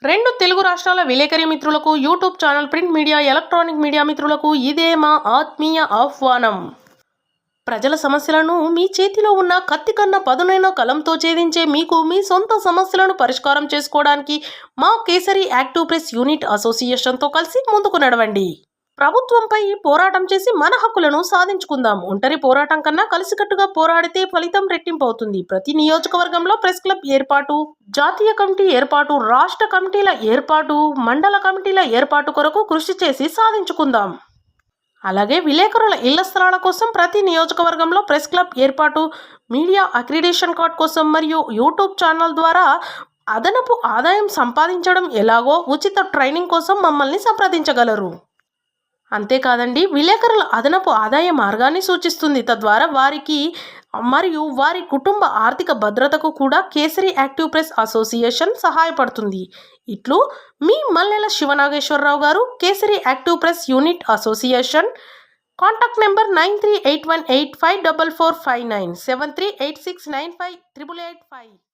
రెండు తెలుగు రాష్ట్రాల విలేకరి మిత్రులకు, YouTube channel, print media, electronic media మిత్రులకు ఇదే మా ఆత్మీయ ఆహ్వానం. ప్రజల సమస్యలను మీ చేతిలో ఉన్న కత్తి కన్నా పదునైన కలంతో ఛేదించే మీకు మీ సొంత సమస్యలను పరిష్కారం చేసుకోవడానికి మా కేసరి యాక్టివ్ ప్రెస్ యూనిట్ అసోసియేషన్తో కలిసి ముందుకు నడవండి. ప్రభుత్వంపై పోరాటం చేసి మన హక్కులను సాధించుకుందాం. ఒంటరి పోరాటం కన్నా కలిసికట్టుగా పోరాడితే ఫలితం రెట్టింపు అవుతుంది. ప్రతి నియోజకవర్గంలో ప్రెస్ క్లబ్ ఏర్పాటు, జాతీయ కమిటీ ఏర్పాటు, రాష్ట్ర కమిటీల ఏర్పాటు, మండల కమిటీల ఏర్పాటు కొరకు కృషి చేసి సాధించుకుందాం. అలాగే విలేకరుల ఇళ్ల స్థలాల కోసం ప్రతి నియోజకవర్గంలో ప్రెస్ క్లబ్ ఏర్పాటు, మీడియా అక్రిడిటేషన్ కార్డ్ కోసం మరియు యూట్యూబ్ ఛానల్ ద్వారా అదనపు ఆదాయం సంపాదించడం ఎలాగో ఉచిత ట్రైనింగ్ కోసం మమ్మల్ని సంప్రదించగలరు. అంతేకాదండి, విలేకరుల అదనపు ఆదాయ మార్గాన్ని సూచిస్తుంది. తద్వారా వారికి మరియు వారి కుటుంబ ఆర్థిక భద్రతకు కూడా కేసరి యాక్టివ్ ప్రెస్ అసోసియేషన్ సహాయపడుతుంది. ఇట్లు మీ మల్లెల శివనాగేశ్వరరావు గారు, kesari active press unit association. Contact number 9381854459 7386958885.